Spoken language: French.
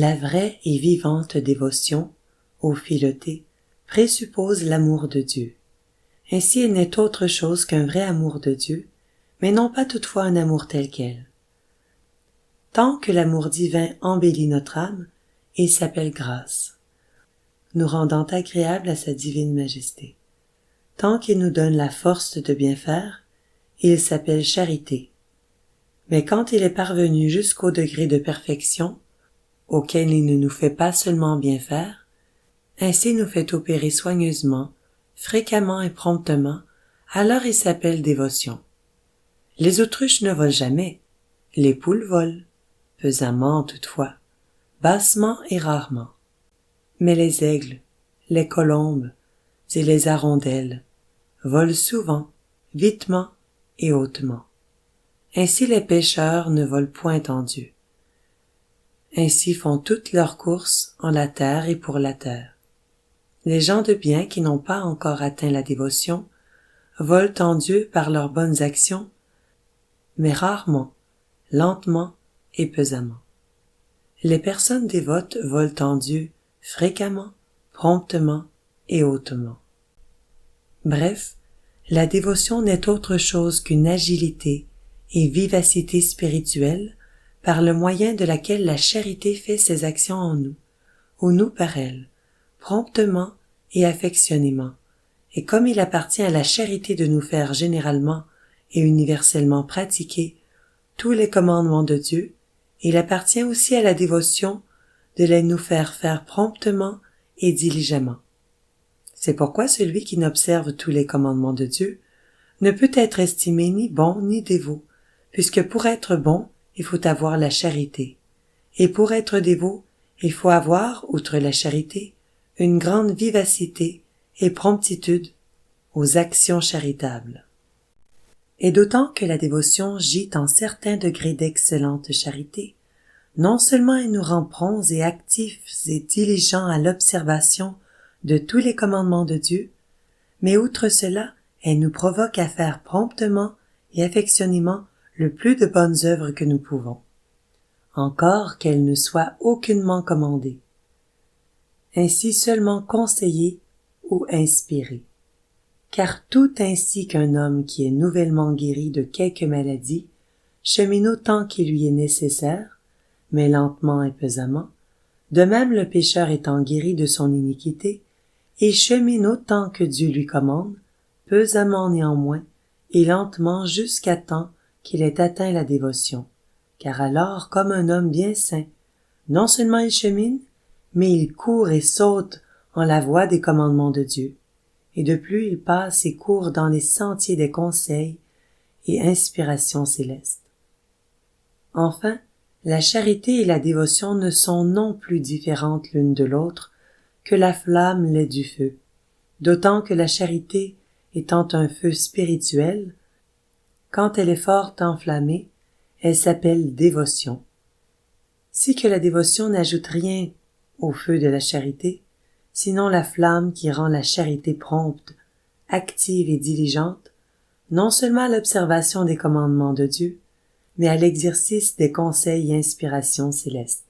La vraie et vivante dévotion, ô Philotée, présuppose l'amour de Dieu. Ainsi elle n'est autre chose qu'un vrai amour de Dieu, mais non pas toutefois un amour tel quel. Tant que l'amour divin embellit notre âme, il s'appelle grâce, nous rendant agréable à sa divine majesté. Tant qu'il nous donne la force de bien faire, il s'appelle charité. Mais quand il est parvenu jusqu'au degré de perfection, auquel il ne nous fait pas seulement bien faire, ainsi nous fait opérer soigneusement, fréquemment et promptement, alors il s'appelle dévotion. Les autruches ne volent jamais, les poules volent, pesamment toutefois, bassement et rarement. Mais les aigles, les colombes et les hirondelles volent souvent, vitement et hautement. Ainsi les pêcheurs ne volent point en Dieu. Ainsi font toutes leurs courses en la terre et pour la terre. Les gens de bien qui n'ont pas encore atteint la dévotion volent en Dieu par leurs bonnes actions, mais rarement, lentement et pesamment. Les personnes dévotes volent en Dieu fréquemment, promptement et hautement. Bref, la dévotion n'est autre chose qu'une agilité et vivacité spirituelle par le moyen de laquelle la charité fait ses actions en nous, ou nous par elle, promptement et affectionnément, et comme il appartient à la charité de nous faire généralement et universellement pratiquer tous les commandements de Dieu, il appartient aussi à la dévotion de les nous faire faire promptement et diligemment. C'est pourquoi celui qui n'observe tous les commandements de Dieu ne peut être estimé ni bon ni dévot, puisque pour être bon, il faut avoir la charité, et pour être dévot, il faut avoir, outre la charité, une grande vivacité et promptitude aux actions charitables. Et d'autant que la dévotion gît en certains degrés d'excellente charité, non seulement elle nous rend prompts et actifs et diligents à l'observation de tous les commandements de Dieu, mais outre cela, elle nous provoque à faire promptement et affectionnément le plus de bonnes œuvres que nous pouvons, encore qu'elles ne soient aucunement commandées, ainsi seulement conseillées ou inspirées. Car tout ainsi qu'un homme qui est nouvellement guéri de quelque maladie chemine autant qu'il lui est nécessaire, mais lentement et pesamment, de même le pécheur étant guéri de son iniquité, et chemine autant que Dieu lui commande, pesamment néanmoins, et lentement jusqu'à temps qu'il ait atteint la dévotion, car alors, comme un homme bien saint, non seulement il chemine, mais il court et saute en la voie des commandements de Dieu, et de plus il passe et court dans les sentiers des conseils et inspirations célestes. Enfin, la charité et la dévotion ne sont non plus différentes l'une de l'autre que la flamme l'est du feu, d'autant que la charité étant un feu spirituel, quand elle est fort enflammée, elle s'appelle dévotion. Si que la dévotion n'ajoute rien au feu de la charité, sinon la flamme qui rend la charité prompte, active et diligente, non seulement à l'observation des commandements de Dieu, mais à l'exercice des conseils et inspirations célestes.